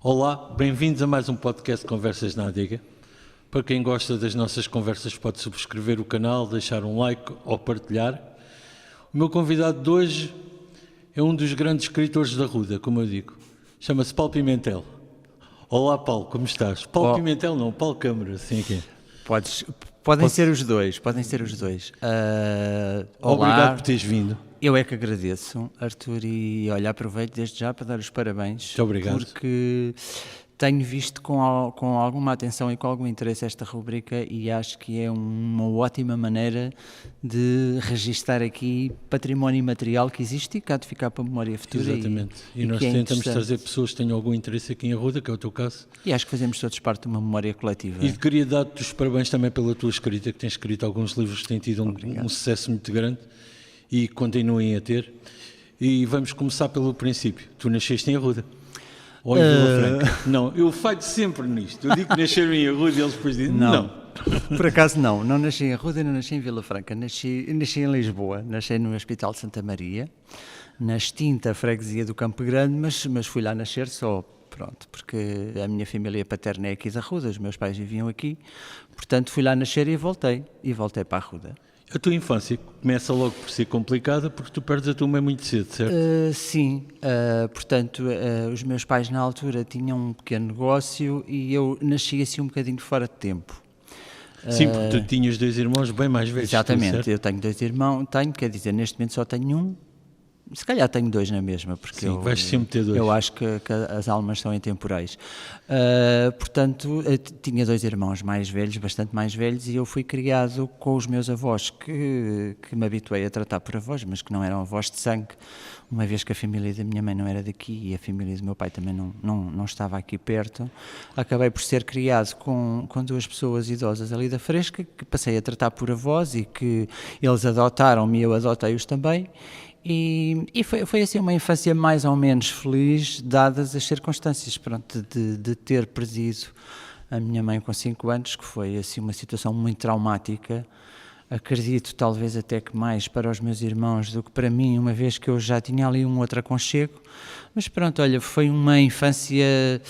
Olá, bem-vindos a mais um podcast de Conversas na Adega. Para quem gosta das nossas conversas pode subscrever o canal, deixar um like ou partilhar. O meu convidado de hoje é um dos grandes escritores da Ruda, como eu digo. Chama-se Paulo Pimentel. Olá Paulo, como estás? Paulo Pimentel não, Paulo Câmara, assim aqui. Podem ser os dois. Olá, Obrigado por teres vindo. eu é que agradeço, Arthur, e olha, aproveito desde já para dar os parabéns. Muito obrigado. Porque tenho visto com alguma atenção e com algum interesse esta rubrica e acho que é uma ótima maneira de registar aqui património imaterial que existe e que há de ficar para a memória futura. Exatamente. E nós que é tentamos interessante. trazer pessoas que tenham algum interesse aqui em Arruda, que é o teu caso. E acho que fazemos todos parte de uma memória coletiva. E queria dar-te os parabéns também pela tua escrita, que tens escrito alguns livros que têm tido um sucesso muito grande e continuem a ter. E vamos começar pelo princípio. Tu nasceste em Arruda. Ou em Vila Franca? Não, eu falho sempre nisto. Eu digo que nasceram em Arruda e eles depois dizem não. Por acaso não nasci em Arruda, não nasci em Vila Franca, nasci em Lisboa, nasci no Hospital de Santa Maria, na extinta freguesia do Campo Grande, mas fui lá nascer só, pronto, porque a minha família paterna é aqui da Arruda, os meus pais viviam aqui, portanto fui lá nascer e voltei para a Arruda. A tua infância começa logo por ser complicada porque tu perdes a tua mãe muito cedo, certo? Sim, portanto, os meus pais na altura tinham um pequeno negócio e eu nasci assim um bocadinho fora de tempo. Sim, porque tu tinhas dois irmãos bem mais velhos. Exatamente, tu, eu tenho dois irmãos, quer dizer, neste momento só tenho um, se calhar tenho dois na mesma, porque Sim, vais sempre ter dois. Eu acho que as almas são intemporais. Portanto, eu tinha dois irmãos mais velhos, bastante mais velhos, e eu fui criado com os meus avós, que me habituei a tratar por avós, mas que não eram avós de sangue, uma vez que a família da minha mãe não era daqui e a família do meu pai também não estava aqui perto. Acabei por ser criado com duas pessoas idosas ali da Fresca, que passei a tratar por avós e que eles adotaram-me e eu adotei-os também. E foi assim uma infância mais ou menos feliz, dadas as circunstâncias, pronto, de ter perdido a minha mãe com 5 anos, que foi assim uma situação muito traumática. Acredito talvez até que mais para os meus irmãos do que para mim, uma vez que eu já tinha ali um outro aconchego. Mas pronto, olha, foi uma infância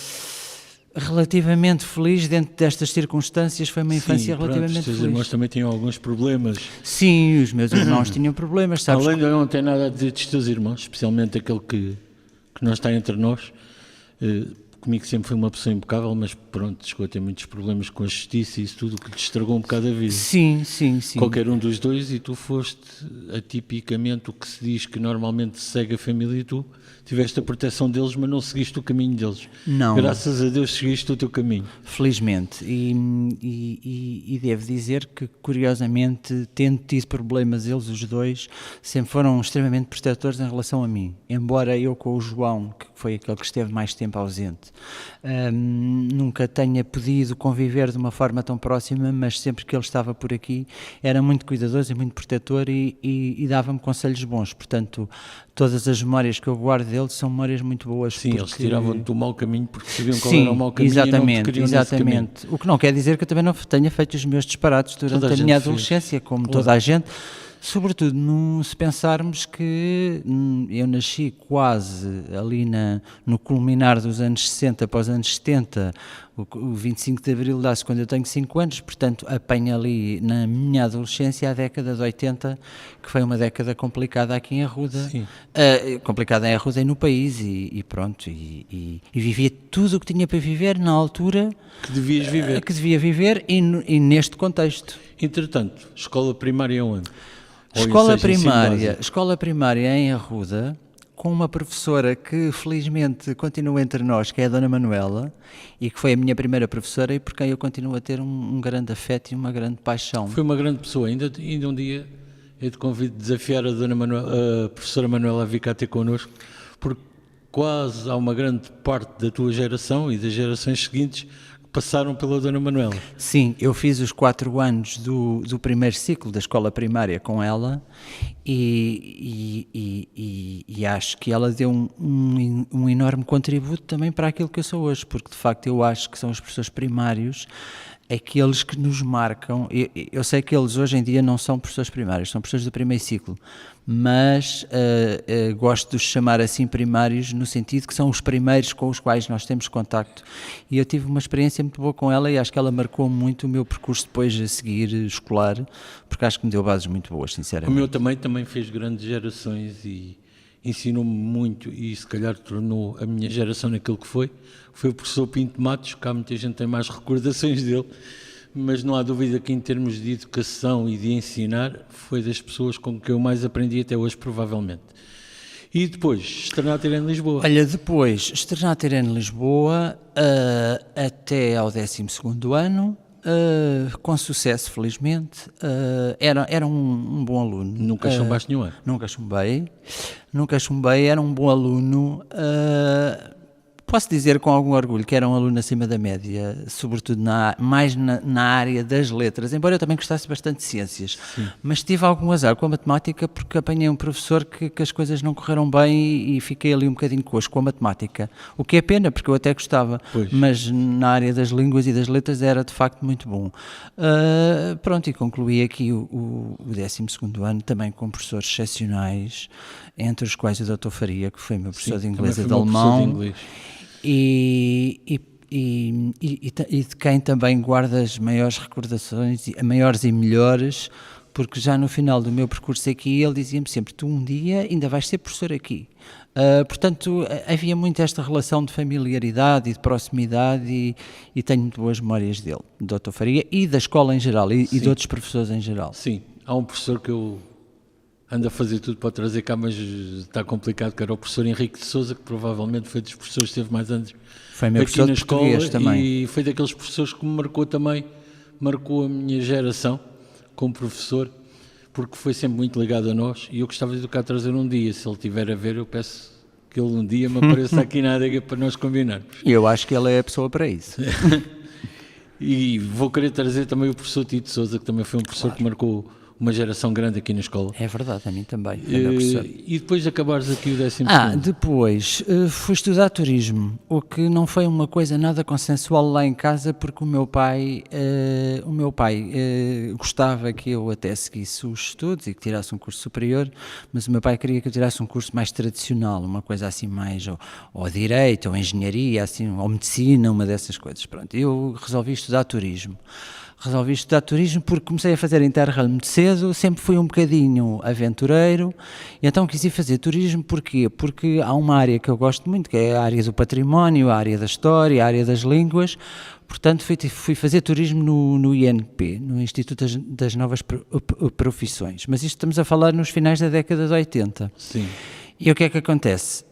relativamente feliz dentro destas circunstâncias, foi uma infância relativamente feliz. Os teus irmãos também tinham alguns problemas. Sim, os meus irmãos tinham problemas, sabes? Além de eu não ter nada a dizer dos teus irmãos, especialmente aquele que não está entre nós, comigo sempre foi uma pessoa impecável, mas pronto, chegou a ter muitos problemas com a justiça e isso tudo, que te estragou um bocado a vida. Sim. Qualquer um dos dois, e tu foste atipicamente o que se diz que normalmente segue a família, e tu tiveste a proteção deles, mas não seguiste o caminho deles. Não. Graças a Deus seguiste o teu caminho. Felizmente. E devo dizer que, curiosamente, tendo tido problemas eles, os dois, sempre foram extremamente protetores em relação a mim. Embora eu com o João, que foi aquele que esteve mais tempo ausente, nunca tenha podido conviver de uma forma tão próxima, mas sempre que ele estava por aqui era muito cuidadoso e muito protetor e dava-me conselhos bons. Portanto, todas as memórias que eu guardo dele são memórias muito boas. Sim, porque... eles tiravam-te do mau caminho porque sabiam qual era o mau caminho e não te queriam nesse caminho. O que não quer dizer que eu também não tenha feito os meus disparates durante a minha adolescência, como toda a gente. Sobretudo, se pensarmos que eu nasci quase ali no culminar dos anos 60 para os anos 70, o 25 de Abril dá-se quando eu tenho 5 anos, portanto apanho ali na minha adolescência a década de 80, que foi uma década complicada aqui em Arruda, complicada em Arruda e no país, e pronto, e vivia tudo o que tinha para viver na altura que devias viver. Que devia viver e neste contexto. Entretanto, escola primária onde? Escola primária em Arruda, com uma professora que felizmente continua entre nós, que é a Dona Manuela, e que foi a minha primeira professora e por quem eu continuo a ter um grande afeto e uma grande paixão. Foi uma grande pessoa, ainda um dia eu te convido a desafiar a professora Manuela a vir cá ter connosco, porque quase há uma grande parte da tua geração e das gerações seguintes passaram pela Dona Manuela. Sim, eu fiz os 4 anos do primeiro ciclo da escola primária com ela e acho que ela deu um enorme contributo também para aquilo que eu sou hoje, porque de facto eu acho que são os professores primários aqueles que nos marcam. Eu sei que eles hoje em dia não são professores primários, são professores do primeiro ciclo, mas gosto de os chamar assim primários no sentido que são os primeiros com os quais nós temos contacto, e eu tive uma experiência muito boa com ela e acho que ela marcou muito o meu percurso depois a seguir escolar, porque acho que me deu bases muito boas, sinceramente. O meu também fez grandes gerações e ensinou-me muito, e se calhar tornou a minha geração naquilo que foi o professor Pinto Matos, que há muita gente que tem mais recordações dele, mas não há dúvida que em termos de educação e de ensinar foi das pessoas com que eu mais aprendi até hoje, provavelmente. E depois, Externato Irene Lisboa. Olha, depois, Externato Irene Lisboa, até ao 12º ano, com sucesso, felizmente. Era um bom aluno. Nunca chumbaste nenhum ano? Nunca chumbei, era um bom aluno. Posso dizer com algum orgulho que era um aluno acima da média, sobretudo mais na área das letras, embora eu também gostasse bastante de ciências. Sim. Mas tive algum azar com a matemática porque apanhei um professor que as coisas não correram bem e fiquei ali um bocadinho coxo com a matemática, o que é pena porque eu até gostava, pois. Mas na área das línguas e das letras era de facto muito bom. Pronto, e concluí aqui o 12º ano também com professores excepcionais, entre os quais o Dr. Faria, que foi meu professor de inglês e de alemão. E de quem também guardo as maiores recordações, maiores e melhores, porque já no final do meu percurso aqui ele dizia-me sempre: tu um dia ainda vais ser professor aqui. Portanto, havia muito esta relação de familiaridade e de proximidade, e tenho muito boas memórias dele, do Dr. Faria, e da escola em geral, e de outros professores em geral. Sim, há um professor que eu ando a fazer tudo para trazer cá, mas está complicado, que era o professor Henrique de Sousa, que provavelmente foi dos professores que esteve mais anos foi meu aqui na escola também. E foi daqueles professores que me marcou a minha geração como professor, porque foi sempre muito ligado a nós, e eu gostava de cá trazer um dia, se ele estiver a ver, eu peço que ele um dia me apareça aqui na adega para nós combinarmos. E eu acho que ele é a pessoa para isso. E vou querer trazer também o professor Tito Sousa, que também foi um professor que marcou uma geração grande aqui na escola. É verdade, a mim também. E depois de acabares aqui o 12º? Depois fui estudar turismo, o que não foi uma coisa nada consensual lá em casa, porque o meu pai gostava que eu até seguisse os estudos e que tirasse um curso superior, mas o meu pai queria que eu tirasse um curso mais tradicional, uma coisa assim mais ou direito, ou engenharia, assim, ou medicina, uma dessas coisas. Pronto, eu resolvi estudar turismo. Porque comecei a fazer Interrail muito cedo, sempre fui um bocadinho aventureiro, e então quis ir fazer turismo. Porquê? Porque há uma área que eu gosto muito, que é a área do património, a área da história, a área das línguas. Portanto, fui fazer turismo no INP, no Instituto das Novas Profissões. Mas isto estamos a falar nos finais da década de 80. Sim. E o que é que acontece?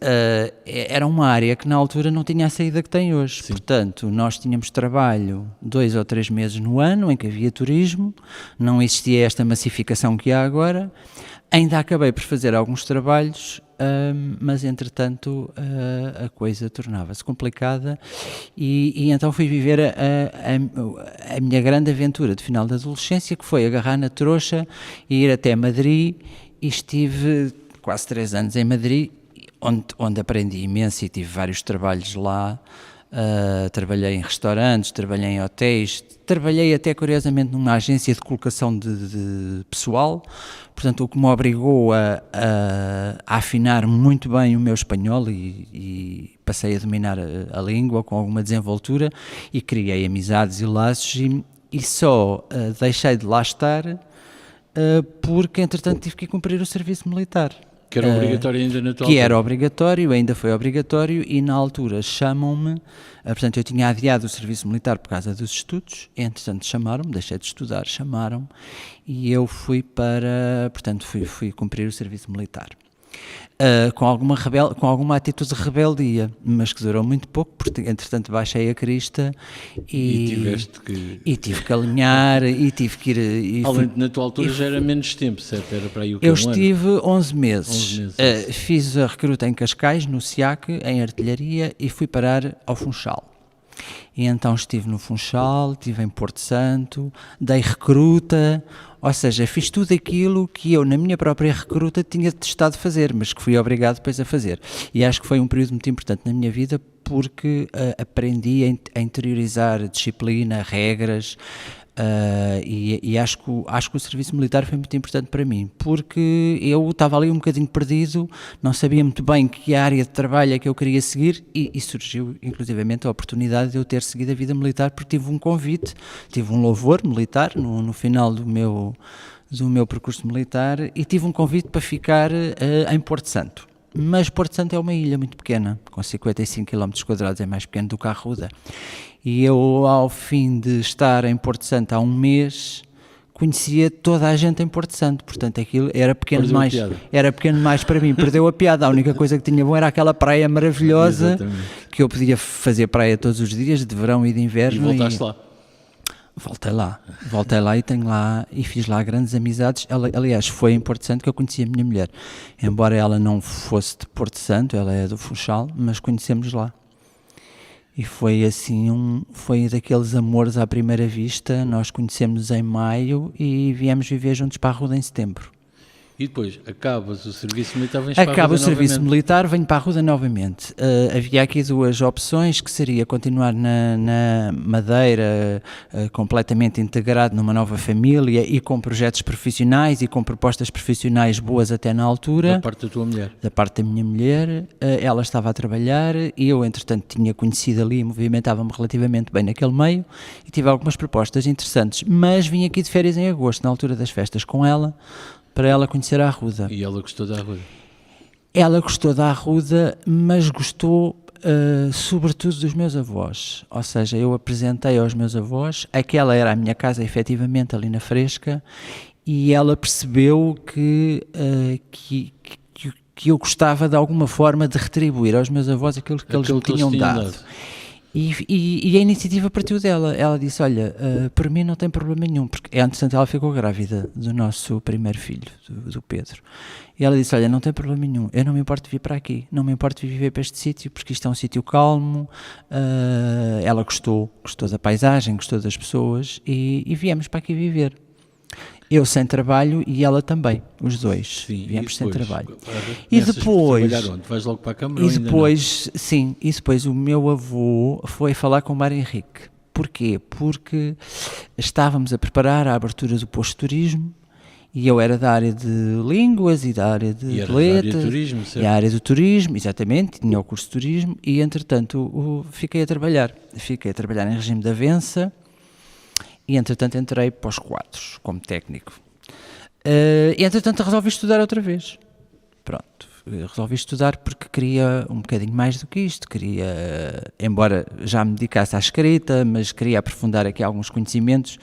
Era uma área que na altura não tinha a saída que tem hoje. Sim. Portanto, nós tínhamos trabalho 2 ou 3 meses no ano em que havia turismo, não existia esta massificação que há agora. Ainda acabei por fazer alguns trabalhos, mas entretanto a coisa tornava-se complicada, e então fui viver a minha grande aventura de final da adolescência, que foi agarrar na trouxa e ir até Madrid, e estive quase 3 anos em Madrid, onde aprendi imenso e tive vários trabalhos lá. Trabalhei em restaurantes, trabalhei em hotéis, trabalhei até curiosamente numa agência de colocação de pessoal, portanto o que me obrigou a afinar muito bem o meu espanhol, e passei a dominar a língua com alguma desenvoltura, e criei amizades e laços, e só deixei de lá estar porque entretanto tive que cumprir o serviço militar. Que era obrigatório ainda na tua altura? Que era obrigatório, ainda foi obrigatório, e na altura chamam-me, portanto eu tinha adiado o serviço militar por causa dos estudos, entretanto chamaram-me, deixei de estudar, chamaram-me, e eu fui fui cumprir o serviço militar. Com alguma atitude de rebeldia, mas que durou muito pouco, porque entretanto baixei a crista e tive que alinhar, e tive que ir... Além de na tua altura já era menos tempo, certo? Era para aí o que? Eu estive 11 meses. Fiz a recruta em Cascais, no SIAC, em artilharia, e fui parar ao Funchal. E então estive no Funchal, estive em Porto Santo, dei recruta, ou seja, fiz tudo aquilo que eu, na minha própria recruta, tinha testado fazer, mas que fui obrigado depois a fazer. E acho que foi um período muito importante na minha vida porque aprendi a interiorizar disciplina, regras, e acho que o serviço militar foi muito importante para mim, porque eu estava ali um bocadinho perdido, não sabia muito bem que área de trabalho é que eu queria seguir e surgiu inclusivamente a oportunidade de eu ter seguido a vida militar, porque tive um convite, tive um louvor militar no final do meu percurso militar e tive um convite para ficar em Porto Santo. Mas Porto Santo é uma ilha muito pequena, com 55 km², é mais pequeno do que a Arruda. E eu, ao fim de estar em Porto Santo há um mês, conhecia toda a gente em Porto Santo, portanto aquilo era pequeno demais para mim, perdeu a piada. A única coisa que tinha bom era aquela praia maravilhosa, que eu podia fazer praia todos os dias, de verão e de inverno. E voltaste lá? Voltei lá e fiz lá grandes amizades. Aliás, foi em Porto Santo que eu conheci a minha mulher, embora ela não fosse de Porto Santo, ela é do Funchal, mas conhecemos lá. E foi assim, foi daqueles amores à primeira vista. Nós conhecemos em maio e viemos viver juntos para a Arruda em setembro. E depois, acabas o serviço militar, vens para a Arruda Acaba o serviço novamente. militar, venho para a Arruda novamente. Havia aqui duas opções, que seria continuar na Madeira, completamente integrado numa nova família e com projetos profissionais e com propostas profissionais boas até na altura. Da parte da tua mulher? Da parte da minha mulher. Ela estava a trabalhar e eu, entretanto, tinha conhecido ali e movimentava-me relativamente bem naquele meio e tive algumas propostas interessantes, mas vim aqui de férias em agosto, na altura das festas, com ela, para ela conhecer a Arruda. E ela gostou da Arruda? Ela gostou da Arruda, mas gostou sobretudo dos meus avós. Ou seja, eu apresentei aos meus avós, aquela era a minha casa efetivamente ali na Fresca, e ela percebeu que eu gostava de alguma forma de retribuir aos meus avós aquilo que eles me tinham dado. E a iniciativa partiu dela. Ela disse, olha, por mim não tem problema nenhum, porque entretanto ela ficou grávida do nosso primeiro filho, do Pedro. E ela disse, olha, não tem problema nenhum, eu não me importo de vir para aqui, não me importo de viver para este sítio, porque isto é um sítio calmo. Ela gostou da paisagem, gostou das pessoas e viemos para aqui viver. Eu sem trabalho e ela também, os dois. Sim, viemos sem trabalho. E depois vais logo para a Câmara? E depois o meu avô foi falar com o Mário Henrique. Porquê? Porque estávamos a preparar a abertura do posto de turismo e eu era da área de línguas e da área de letras e a área do turismo, exatamente, tinha o curso de turismo e entretanto fiquei a trabalhar em regime de avança. E, entretanto, entrei para os quadros, como técnico. E, entretanto, resolvi estudar outra vez. Pronto, resolvi estudar porque queria um bocadinho mais do que isto. Queria, embora já me dedicasse à escrita, mas queria aprofundar aqui alguns conhecimentos.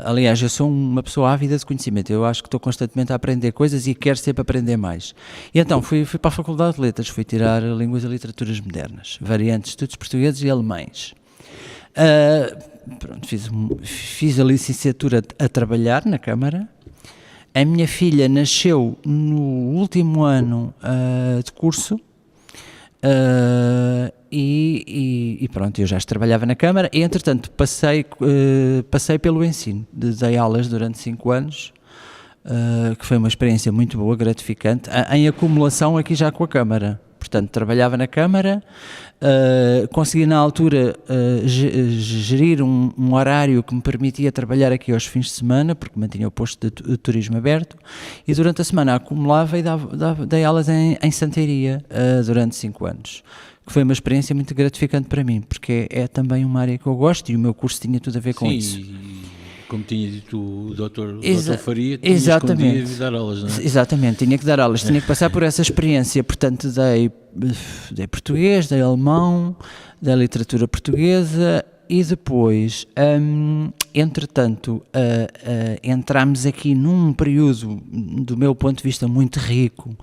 Aliás, eu sou uma pessoa ávida de conhecimento. Eu acho que estou constantemente a aprender coisas e quero sempre aprender mais. E então, fui para a Faculdade de Letras, fui tirar Línguas e Literaturas Modernas, variantes, estudos portugueses e alemães. Pronto, fiz a licenciatura a trabalhar na Câmara. A minha filha nasceu no último ano de curso e pronto, eu já trabalhava na Câmara e entretanto passei pelo ensino, dei aulas durante 5 anos, que foi uma experiência muito boa, gratificante, em acumulação aqui já com a Câmara. Portanto, trabalhava na Câmara, consegui na altura gerir um horário que me permitia trabalhar aqui aos fins de semana, porque mantinha o posto de turismo aberto, e durante a semana acumulava e dei aulas em Santeiria durante 5 anos, que foi uma experiência muito gratificante para mim, porque é também uma área que eu gosto e o meu curso tinha tudo a ver com isso. Como tinha dito o doutor Faria, tinhas que um dia dar aulas, não é? Exatamente, tinha que dar aulas, tinha que passar por essa experiência, portanto dei português, dei alemão, dei literatura portuguesa e depois entretanto, entramos aqui num período, do meu ponto de vista, muito rico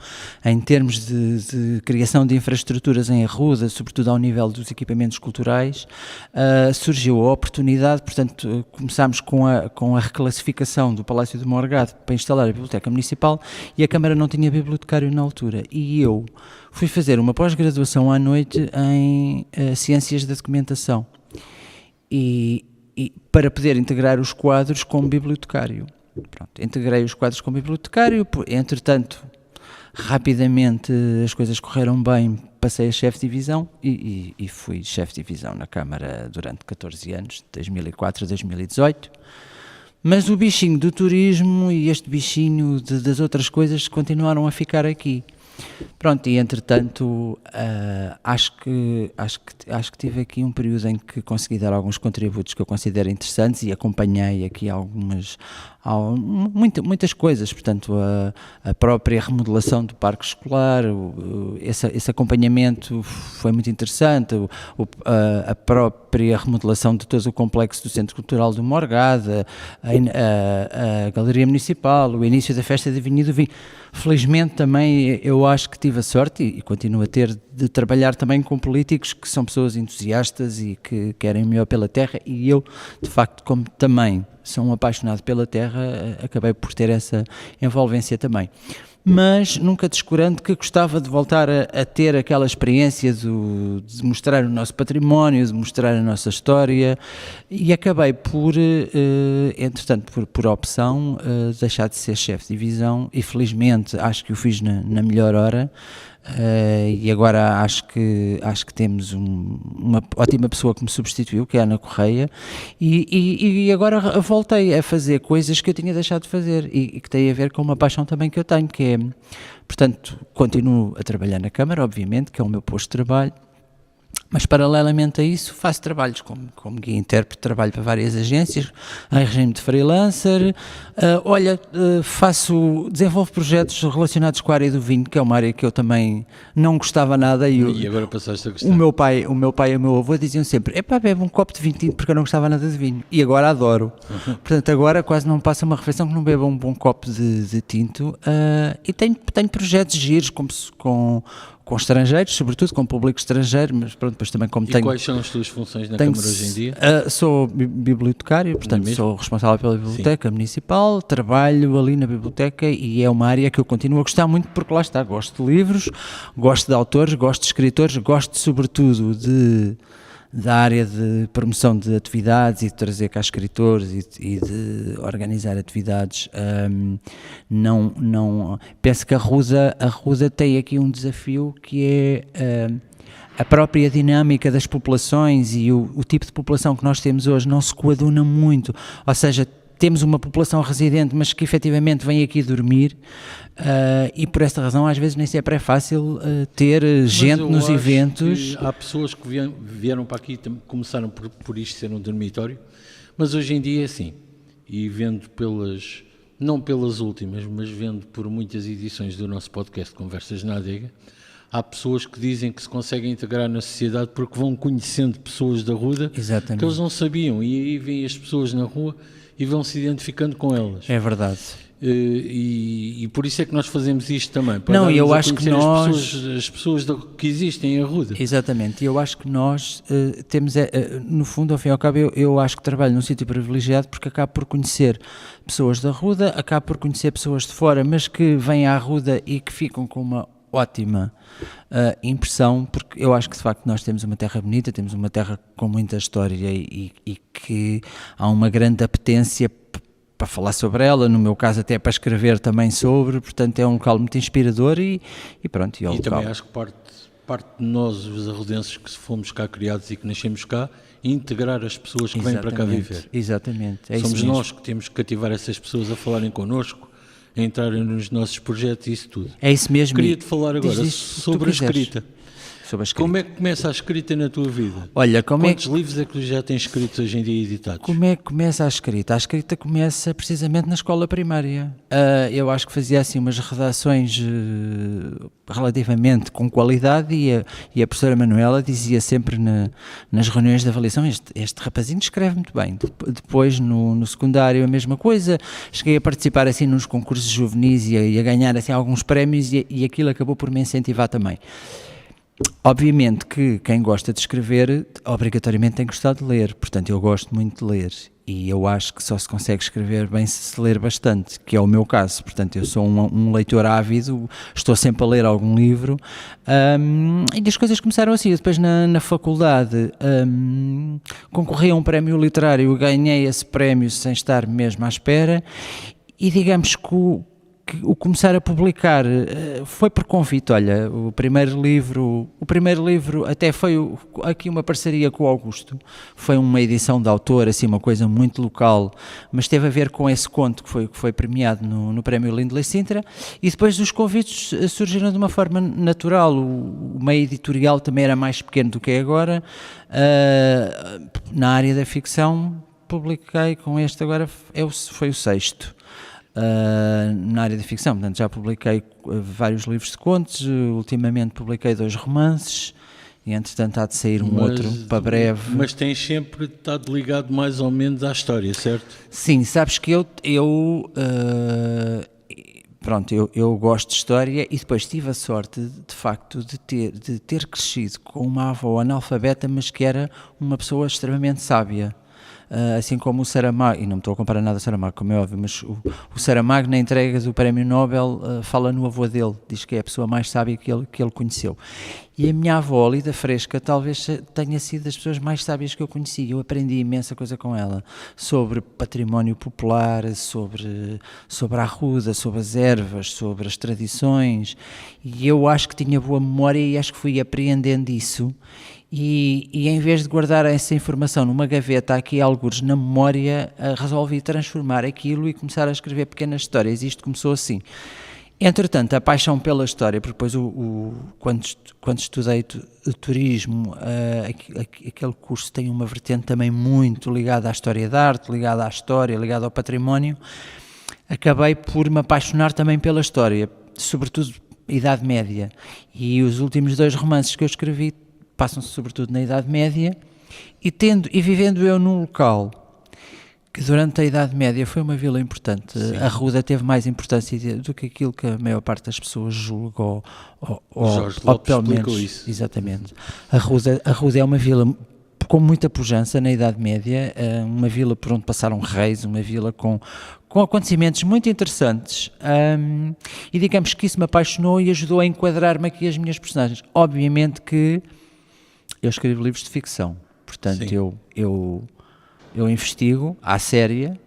em termos de criação de infraestruturas em Arruda, sobretudo ao nível dos equipamentos culturais. Surgiu a oportunidade, portanto, começámos com a reclassificação do Palácio do Morgado para instalar a Biblioteca Municipal, e a Câmara não tinha bibliotecário na altura, e eu fui fazer uma pós-graduação à noite em Ciências da Documentação, e para poder integrar os quadros como bibliotecário. Pronto, integrei os quadros como bibliotecário, entretanto, rapidamente as coisas correram bem, passei a chefe de divisão e fui chefe de divisão na Câmara durante 14 anos, de 2004 a 2018. Mas o bichinho do turismo e este bichinho das outras coisas continuaram a ficar aqui. Pronto, e entretanto acho que tive aqui um período em que consegui dar alguns contributos que eu considero interessantes, e acompanhei aqui muitas coisas, portanto a própria remodelação do parque escolar, esse acompanhamento foi muito interessante, a própria remodelação de todo o complexo do Centro Cultural do Morgado, a Galeria Municipal, o início da Festa da Vinha do Vinho. Felizmente também eu acho que tive a sorte, e continuo a ter, de trabalhar também com políticos que são pessoas entusiastas e que querem o melhor pela terra, e eu, de facto, como também sou um apaixonado pela terra, acabei por ter essa envolvência também. Mas nunca descurando que gostava de voltar a ter aquela experiência de mostrar o nosso património, de mostrar a nossa história, e acabei por, entretanto, por opção, deixar de ser chefe de divisão, e felizmente acho que o fiz na melhor hora. E agora acho que temos uma ótima pessoa que me substituiu, que é a Ana Correia, e agora voltei a fazer coisas que eu tinha deixado de fazer, e que tem a ver com uma paixão também que eu tenho, que é, portanto, continuo a trabalhar na Câmara, obviamente, que é o meu posto de trabalho, mas paralelamente a isso faço trabalhos como guia intérprete, trabalho para várias agências em regime de freelancer, desenvolvo projetos relacionados com a área do vinho, que é uma área que eu também não gostava nada, e agora passaste a gostar. O meu pai e o meu avô diziam sempre: bebe um copo de vinho tinto, porque eu não gostava nada de vinho, e agora adoro. Portanto, agora quase não passa uma refeição que não beba um bom copo de tinto, e tenho projetos giros com estrangeiros, sobretudo com público estrangeiro, mas pronto, depois também como tenho... E quais são as tuas funções na Câmara hoje em dia? Sou bibliotecário, portanto sou responsável pela Biblioteca Municipal, trabalho ali na biblioteca, e é uma área que eu continuo a gostar muito, porque lá está, gosto de livros, gosto de autores, gosto de escritores, gosto sobretudo da área de promoção de atividades e de trazer cá escritores e de organizar atividades. Penso que a Ruda tem aqui um desafio, que é a própria dinâmica das populações, e o tipo de população que nós temos hoje não se coaduna muito, ou seja, temos uma população residente, mas que efetivamente vem aqui dormir, e por esta razão às vezes nem sempre é fácil ter gente nos eventos. Há pessoas que vieram para aqui, começaram por isto ser um dormitório, mas hoje em dia é assim, e vendo não pelas últimas, mas vendo por muitas edições do nosso podcast Conversas na Adega, há pessoas que dizem que se conseguem integrar na sociedade porque vão conhecendo pessoas da Ruda. Exatamente. Que eles não sabiam, e aí vêm as pessoas na rua e vão se identificando com elas. É verdade. E por isso é que nós fazemos isto também, para não, eu a acho que as pessoas que existem em Arruda. Exatamente, e eu acho que nós temos, no fundo, ao fim e ao cabo, eu acho que trabalho num sítio privilegiado, porque acabo por conhecer pessoas da Arruda, acabo por conhecer pessoas de fora, mas que vêm à Arruda e que ficam com uma ótima impressão, porque eu acho que de facto nós temos uma terra bonita, temos uma terra com muita história, e que há uma grande apetência para falar sobre ela, no meu caso até para escrever também sobre, portanto é um local muito inspirador, e pronto. E também acho que parte de nós, os arrudenses, que fomos cá criados e que nascemos cá, integrar as pessoas que vêm para cá viver. Exatamente. Somos nós que temos que cativar essas pessoas a falarem connosco, a entrarem nos nossos projetos e isso tudo. É isso mesmo. Queria-te falar agora sobre a escrita. Como é que começa a escrita na tua vida? Olha, quantos livros é que tu já tens escritos hoje em dia editados? Como é que começa a escrita? A escrita começa precisamente na escola primária. Eu acho que fazia assim umas redações relativamente com qualidade, e a professora Manuela dizia sempre nas reuniões de avaliação: este rapazinho escreve muito bem. Depois no secundário a mesma coisa, cheguei a participar assim nos concursos juvenis e a ganhar assim alguns prémios, e aquilo acabou por me incentivar também. Obviamente que quem gosta de escrever obrigatoriamente tem que gostar de ler, portanto eu gosto muito de ler, e eu acho que só se consegue escrever bem se ler bastante, que é o meu caso. Portanto eu sou um leitor ávido, estou sempre a ler algum livro, e as coisas começaram assim. Eu depois na faculdade concorri a um prémio literário, ganhei esse prémio sem estar mesmo à espera, e digamos que o começar a publicar foi por convite. Olha, o primeiro livro até foi aqui uma parceria com o Augusto, foi uma edição de autor, assim, uma coisa muito local, mas teve a ver com esse conto que foi premiado no Prémio Lindley Sintra, e depois os convites surgiram de uma forma natural. O meio editorial também era mais pequeno do que é agora. Na área da ficção publiquei com este, agora foi o sexto. Na área da ficção, portanto já publiquei vários livros de contos, ultimamente publiquei 2 romances, e entretanto há de sair outro para breve. Mas tens sempre estado ligado mais ou menos à história, certo? Sim, sabes que eu gosto de história, e depois tive a sorte, de facto, de ter crescido com uma avó analfabeta, mas que era uma pessoa extremamente sábia. Assim como o Saramago, e não me estou a comparar nada ao Saramago, como é óbvio, mas o Saramago, na entrega do Prémio Nobel, fala no avô dele, diz que é a pessoa mais sábia que ele conheceu. E a minha avó, Lida Fresca, talvez tenha sido das pessoas mais sábias que eu conheci. Eu aprendi imensa coisa com ela, sobre património popular, sobre a arruda, sobre as ervas, sobre as tradições, e eu acho que tinha boa memória, e acho que fui apreendendo isso. E em vez de guardar essa informação numa gaveta aqui, algures na memória, resolvi transformar aquilo e começar a escrever pequenas histórias. Isto começou assim. Entretanto, a paixão pela história, porque depois quando estudei turismo, aquele curso tem uma vertente também muito ligada à história da arte, ligada à história, ligada ao património. Acabei por me apaixonar também pela história, sobretudo Idade Média. E os últimos 2 romances que eu escrevi passam-se sobretudo na Idade Média, e vivendo eu num local que durante a Idade Média foi uma vila importante. Sim. A Arruda teve mais importância do que aquilo que a maior parte das pessoas julga, ou pelo menos isso. Exatamente. A Arruda é uma vila com muita pujança na Idade Média, uma vila por onde passaram reis, uma vila com acontecimentos muito interessantes, e digamos que isso me apaixonou e ajudou a enquadrar-me aqui as minhas personagens. Obviamente que eu escrevo livros de ficção, portanto eu investigo à séria,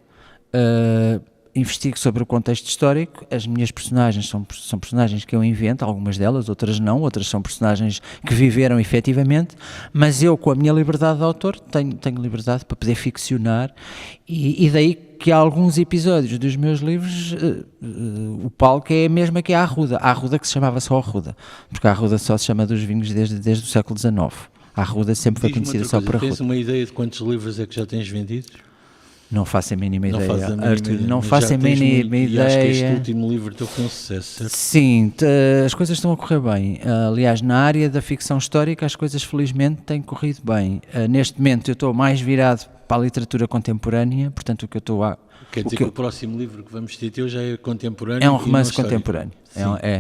investigo sobre o contexto histórico. As minhas personagens são personagens que eu invento, algumas delas, outras não, outras são personagens que viveram efetivamente, mas eu, com a minha liberdade de autor, tenho liberdade para poder ficcionar, e daí que há alguns episódios dos meus livros, o palco é a mesma que a Arruda que se chamava só Arruda, porque a Arruda só se chama dos vinhos desde o século XIX. A Arruda sempre foi conhecida só por Arruda. Tens uma ideia de quantos livros é que já tens vendidos? Não faço a mínima ideia, Arthur, não faço a mínima ideia. E acho que este último livro teu foi um sucesso, certo? Sim, as coisas estão a correr bem. Aliás, na área da ficção histórica as coisas felizmente têm corrido bem. Neste momento eu estou mais virado para a literatura contemporânea, portanto o que eu estou a... Quer dizer que o próximo livro que vamos ter teu já é contemporâneo? É um romance contemporâneo.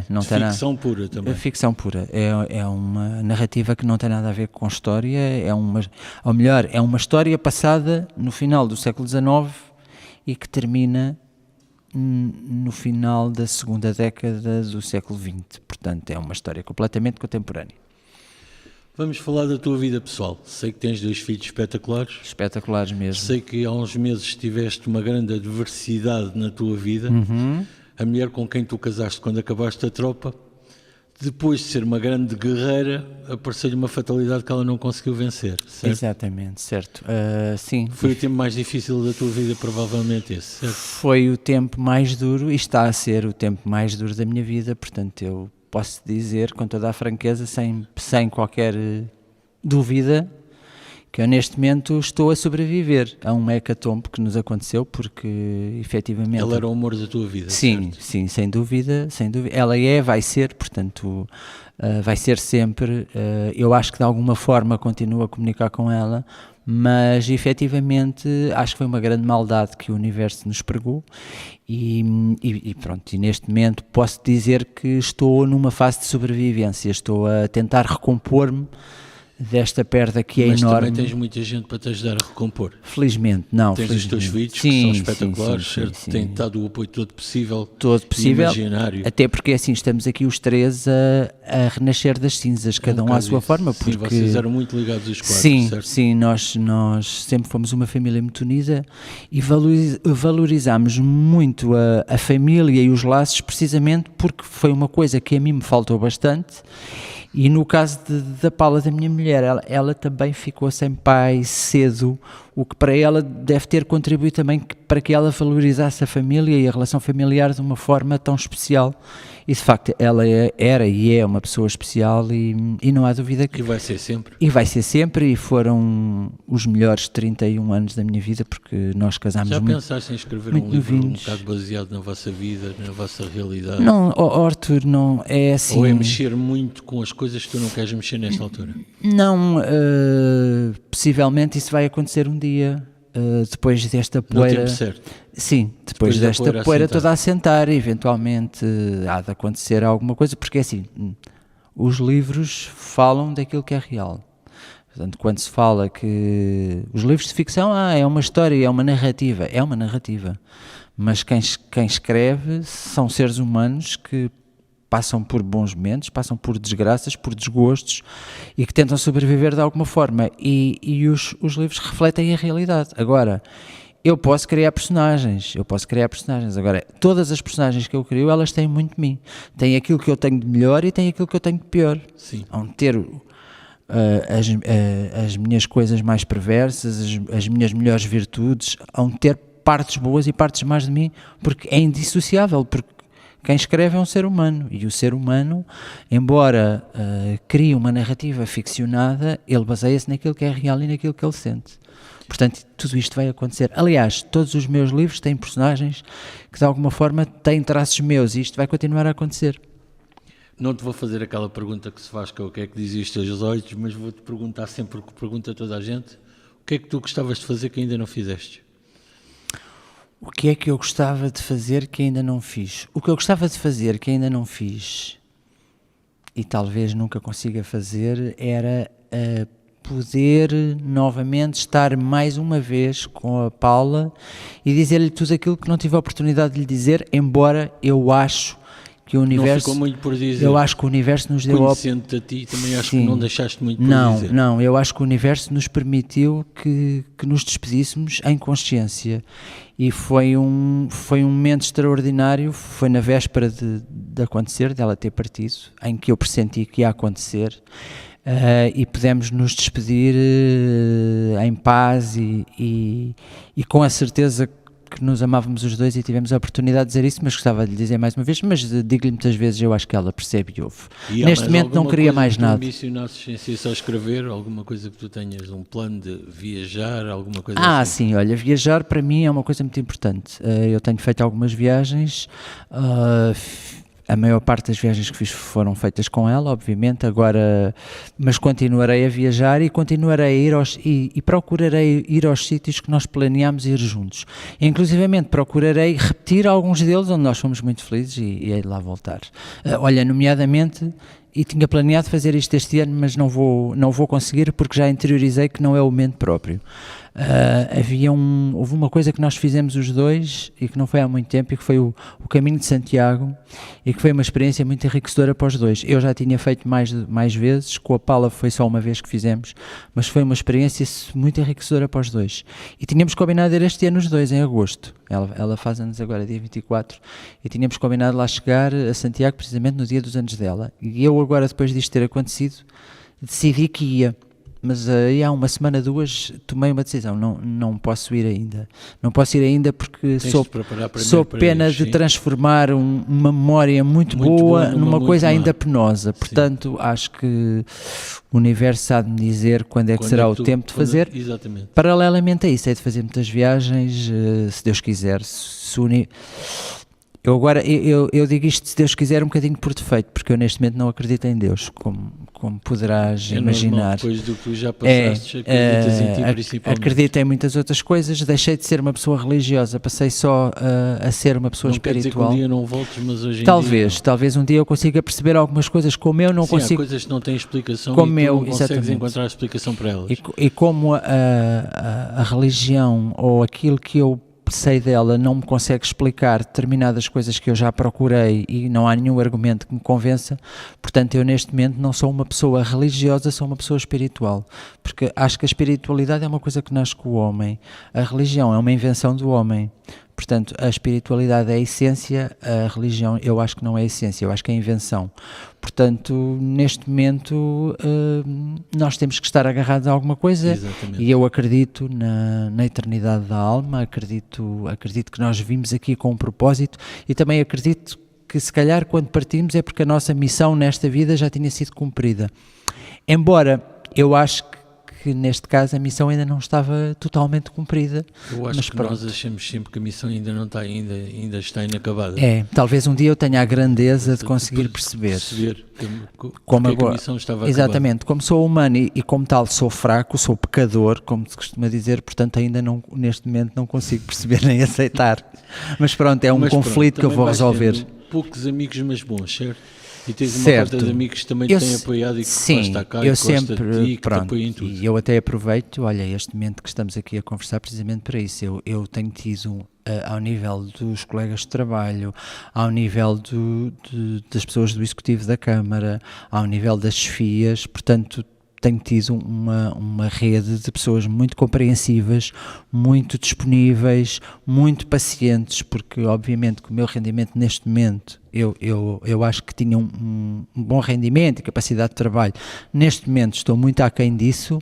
Não tem ficção pura também. Ficção pura. É uma narrativa que não tem nada a ver com história, é uma história passada no final do século XIX e que termina no final da segunda década do século XX. Portanto, é uma história completamente contemporânea. Vamos falar da tua vida pessoal. Sei que tens 2 filhos espetaculares. Espetaculares mesmo. Sei que há uns meses tiveste uma grande adversidade na tua vida. Uhum. A mulher com quem tu casaste quando acabaste a tropa, depois de ser uma grande guerreira, apareceu-lhe uma fatalidade que ela não conseguiu vencer, certo? Exatamente, certo. Sim. Foi o tempo mais difícil da tua vida, provavelmente esse, certo? Foi o tempo mais duro, e está a ser o tempo mais duro da minha vida, portanto eu posso dizer com toda a franqueza, sem qualquer dúvida, que eu neste momento estou a sobreviver a um hecatombe que nos aconteceu, porque efetivamente... Ela era o amor da tua vida, Sim, certo? sim, sem dúvida, sem dúvida. Ela vai ser, portanto, vai ser sempre. Eu acho que de alguma forma continuo a comunicar com ela, mas efetivamente acho que foi uma grande maldade que o universo nos pregou e pronto, e neste momento posso dizer que estou numa fase de sobrevivência, estou a tentar recompor-me desta perda que é Mas enorme. também tens muita gente para te ajudar a recompor. Felizmente, não. Tens os teus vídeos sim, que são sim, espetaculares, sim, certo? sim. Têm dado o apoio todo possível, imaginário. Até porque assim estamos aqui os três a renascer das cinzas, cada um à sua forma. Sim, porque vocês eram muito ligados os quatro, sim, certo? sim, nós sempre fomos uma família muito unida e valorizámos muito a família e os laços precisamente porque foi uma coisa que a mim me faltou bastante. E no caso da Paula, da minha mulher, ela também ficou sem pai cedo, o que para ela deve ter contribuído também para que ela valorizasse a família e a relação familiar de uma forma tão especial. E de facto ela era e é uma pessoa especial e não há dúvida que... E vai ser sempre. E vai ser sempre, e foram os melhores 31 anos da minha vida, porque nós casámos Já muito... pensaste em escrever muito um livro um novinhos. bocado baseado na vossa vida, na vossa realidade? Não, Arthur, não, é assim... Ou é mexer muito com as coisas que tu não queres mexer nesta altura? Não, possivelmente isso vai acontecer um dia, depois desta poeira. No tempo certo. Sim, depois da desta poeira poeira assentar. toda a assentar, eventualmente há de acontecer alguma coisa, porque assim, os livros falam daquilo que é real. Portanto, quando se fala que os livros de ficção, é uma história, é uma narrativa, mas quem escreve são seres humanos que passam por bons momentos, passam por desgraças, por desgostos e que tentam sobreviver de alguma forma e os livros refletem a realidade. Agora, eu posso criar personagens, agora todas as personagens que eu crio, elas têm muito de mim, têm aquilo que eu tenho de melhor e têm aquilo que eu tenho de pior. Sim. Vão ter as minhas coisas mais perversas, as minhas melhores virtudes, vão ter partes boas e partes más de mim, porque é indissociável, porque quem escreve é um ser humano e o ser humano, embora crie uma narrativa ficcionada, ele baseia-se naquilo que é real e naquilo que ele sente. Portanto, tudo isto vai acontecer. Aliás, todos os meus livros têm personagens que de alguma forma têm traços meus e isto vai continuar a acontecer. Não te vou fazer aquela pergunta que se faz, que é o que é que dizem os teus olhos, mas vou-te perguntar sempre o que pergunta toda a gente. O que é que tu gostavas de fazer que ainda não fizeste? O que é que eu gostava de fazer que ainda não fiz? O que eu gostava de fazer que ainda não fiz e talvez nunca consiga fazer era poder novamente estar mais uma vez com a Paula e dizer-lhe tudo aquilo que não tive a oportunidade de lhe dizer, embora eu acho que o universo... Não ficou muito por dizer. Eu acho que o universo nos deu... Conhecendo-te a ti, também acho que não deixaste muito por dizer. Não, eu acho que o universo nos permitiu que nos despedíssemos em consciência e foi um momento extraordinário, foi na véspera de acontecer, dela ter partido, em que eu pressenti que ia acontecer e pudemos nos despedir em paz e com a certeza que nos amávamos os dois e tivemos a oportunidade de dizer isso, mas gostava de lhe dizer mais uma vez, mas digo-lhe muitas vezes, eu acho que ela percebe e ouve. E neste momento não queria mais nada. E ambicionasses em si só escrever, alguma coisa que tu tenhas, um plano de viajar, alguma coisa assim? Sim, olha, viajar para mim é uma coisa muito importante. Eu tenho feito algumas viagens, a maior parte das viagens que fiz foram feitas com ela, obviamente, agora, mas continuarei a viajar e continuarei a ir e procurarei ir aos sítios que nós planeámos ir juntos. Inclusivamente procurarei repetir alguns deles onde nós fomos muito felizes e hei de lá voltar. Olha, nomeadamente, e tinha planeado fazer isto este ano, mas não vou conseguir porque já interiorizei que não é o momento próprio. Houve uma coisa que nós fizemos os dois e que não foi há muito tempo e que foi o Caminho de Santiago e que foi uma experiência muito enriquecedora para os dois. Eu já tinha feito mais vezes, com a Paula foi só uma vez que fizemos, mas foi uma experiência muito enriquecedora para os dois. E tínhamos combinado ir este ano os dois, em agosto. Ela faz anos agora, dia 24, e tínhamos combinado lá chegar a Santiago precisamente no dia dos anos dela. E eu agora, depois disto ter acontecido, decidi que ia. mas aí há uma semana, 2, tomei uma decisão, não posso ir ainda. Não posso ir ainda porque sou pena de transformar uma memória muito boa numa coisa ainda penosa. Portanto, acho que o universo há de me dizer quando é que será o tempo de fazer. Exatamente. Paralelamente a isso, é de fazer muitas viagens, se Deus quiser. Eu digo isto, se Deus quiser, um bocadinho por defeito, porque eu neste momento não acredito em Deus, como poderás imaginar. Normal, depois do que tu já passaste, acreditas em ti principalmente. Acredito em muitas outras coisas, deixei de ser uma pessoa religiosa, passei só a ser uma pessoa espiritual. Não quer dizer que um dia não voltes, mas hoje em talvez um dia eu consiga perceber algumas coisas como eu não consigo. Há coisas que não têm explicação como e tu eu, não consegues encontrar explicação para elas. E como a religião ou aquilo que eu sei dela não me consegue explicar determinadas coisas que eu já procurei e não há nenhum argumento que me convença, portanto eu neste momento não sou uma pessoa religiosa, sou uma pessoa espiritual, porque acho que a espiritualidade é uma coisa que nasce com o homem, a religião é uma invenção do homem. Portanto, a espiritualidade é a essência, a religião eu acho que não é a essência, eu acho que é a invenção. Portanto, neste momento, nós temos que estar agarrados a alguma coisa. Exatamente. E eu acredito na eternidade da alma, acredito que nós vimos aqui com um propósito e também acredito que se calhar quando partimos é porque a nossa missão nesta vida já tinha sido cumprida. Embora eu acho que neste caso a missão ainda não estava totalmente cumprida. Eu acho que nós achamos sempre que a missão ainda não está, ainda está inacabada. Talvez um dia eu tenha a grandeza de conseguir perceber como agora, a missão estava exatamente, acabada. Como sou humano e como tal sou fraco, sou pecador, como se costuma dizer, portanto ainda não, neste momento não consigo perceber nem aceitar. Mas pronto, é um conflito que eu vou resolver. Poucos amigos, mas bons, certo? E tens uma parte de amigos que também te têm apoiado e que gosta cá e gosta de ti, que te apoiam em tudo. E eu até aproveito, olha, este momento que estamos aqui a conversar precisamente para isso. Eu tenho tido, ao nível dos colegas de trabalho, ao nível das pessoas do Executivo da Câmara, ao nível das chefias, portanto, tenho tido uma rede de pessoas muito compreensivas, muito disponíveis, muito pacientes, porque obviamente que o meu rendimento neste momento, eu acho que tinha um bom rendimento e capacidade de trabalho. Neste momento estou muito aquém disso,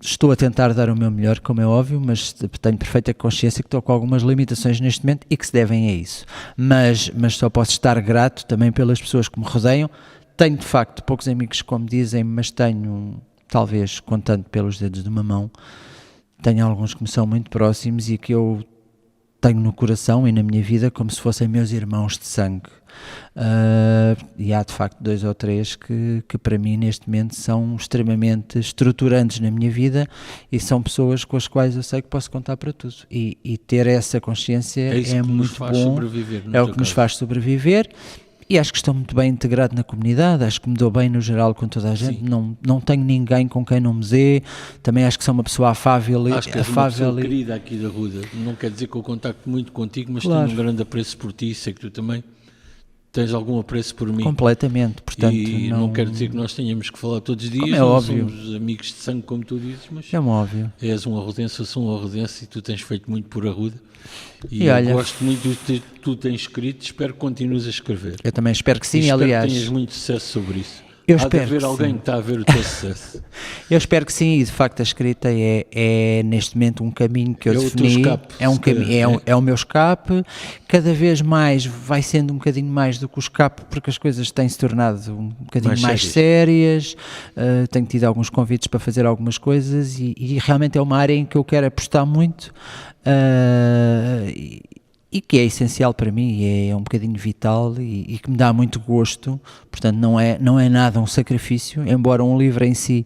estou a tentar dar o meu melhor, como é óbvio, mas tenho perfeita consciência que estou com algumas limitações neste momento e que se devem a isso. Mas só posso estar grato também pelas pessoas que me rodeiam. Tenho, de facto, poucos amigos, como dizem, mas tenho, talvez, contando pelos dedos de uma mão, tenho alguns que me são muito próximos e que eu tenho no coração e na minha vida como se fossem meus irmãos de sangue. E há, de facto, 2 ou 3 que para mim, neste momento, são extremamente estruturantes na minha vida e são pessoas com as quais eu sei que posso contar para tudo. E ter essa consciência é muito bom, é o que nos faz sobreviver. E acho que estou muito bem integrado na comunidade, acho que me dou bem no geral com toda a gente, não tenho ninguém com quem não me dê, também acho que sou uma pessoa afável. Acho que és uma pessoa querida aqui da Ruda, não quer dizer que eu contacto muito contigo, mas tenho um grande apreço por ti, sei que tu também tens algum apreço por mim. Completamente, portanto. E não quero dizer que nós tenhamos que falar todos os dias, como é óbvio. Somos amigos de sangue, como tu dizes, mas é óbvio. És um arrudense, eu sou um arrudense e tu tens feito muito por Arruda. E eu gosto muito do que tu tens escrito, espero que continues a escrever. Eu também espero que sim, e aliás. Espero que tenhas muito sucesso sobre isso. Há de haver alguém que está a ver o teu sucesso. Eu espero que sim, e de facto a escrita é neste momento um caminho que eu defini. É o meu escape. Cada vez mais vai sendo um bocadinho mais do que o escape, porque as coisas têm se tornado um bocadinho mais sérias. Tenho tido alguns convites para fazer algumas coisas e realmente é uma área em que eu quero apostar muito. E que é essencial para mim, é um bocadinho vital e que me dá muito gosto, portanto não é nada um sacrifício, embora um livro em si,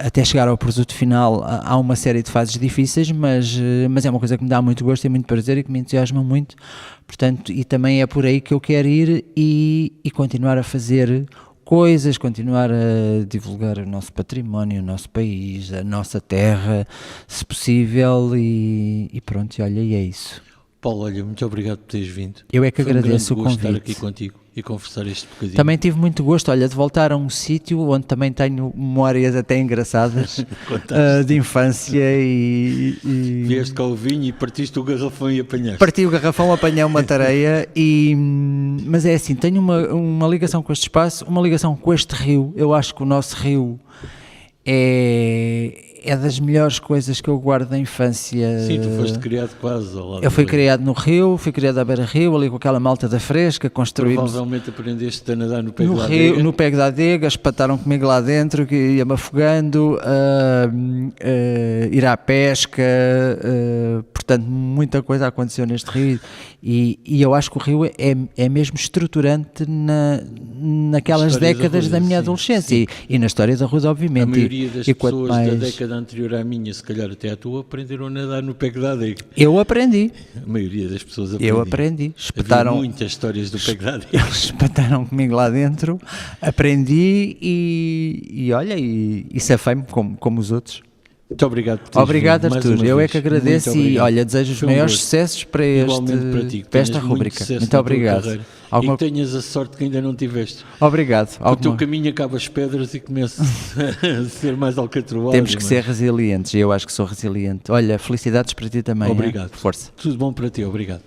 até chegar ao produto final, há uma série de fases difíceis, mas é uma coisa que me dá muito gosto e muito prazer e que me entusiasma muito, portanto, e também é por aí que eu quero ir e continuar a fazer coisas, continuar a divulgar o nosso património, o nosso país, a nossa terra, se possível, e pronto, e olha, e é isso. Paulo, olha, muito obrigado por teres vindo. Eu é que agradeço o convite. Estar aqui contigo e conversar este bocadinho. Também tive muito gosto, olha, de voltar a um sítio onde também tenho memórias até engraçadas de infância e... Vieste cá o vinho e partiste o garrafão e apanhaste. Parti o garrafão, apanhei uma tareia mas é assim, tenho uma ligação com este espaço, uma ligação com este rio. Eu acho que o nosso rio é das melhores coisas que eu guardo da infância. Sim, tu foste criado quase ao lado Eu fui do rio. criado no Rio, fui criado à beira-rio, ali com aquela malta da Fresca, construímos Provavelmente aprendeste a nadar no pé no da rio, adega. no pego da adega, espataram comigo lá dentro, que ia-me afogando, ir à pesca, portanto muita coisa aconteceu neste rio e eu acho que o rio é mesmo estruturante naquelas História da décadas Rua, da minha sim, adolescência e na história da Ruda, obviamente. A maioria das e quanto pessoas da década anterior à minha, se calhar até à tua, aprenderam a nadar no pego da adega. Eu aprendi, A maioria das pessoas aprenderam. eu aprendi, Havia espetaram, muitas histórias do pego da adega. eles espetaram comigo lá dentro, aprendi e olha, e safei-me como os outros. Muito obrigado por teres Obrigado, vindo mais Artur. uma Eu é vez. que agradeço Muito e obrigado. olha, desejo os Foi um maiores gosto. sucessos para, Igualmente para ti, que para esta tenhas muito rubrica. sucesso Muito na tua obrigado. carreira. Alguma... E que tenhas a sorte que ainda não tiveste. Obrigado. O teu caminho acaba as pedras e começa a ser mais alcatroado. Temos que ser resilientes e eu acho que sou resiliente. Olha, felicidades para ti também. Obrigado. Força. Tudo bom para ti, obrigado.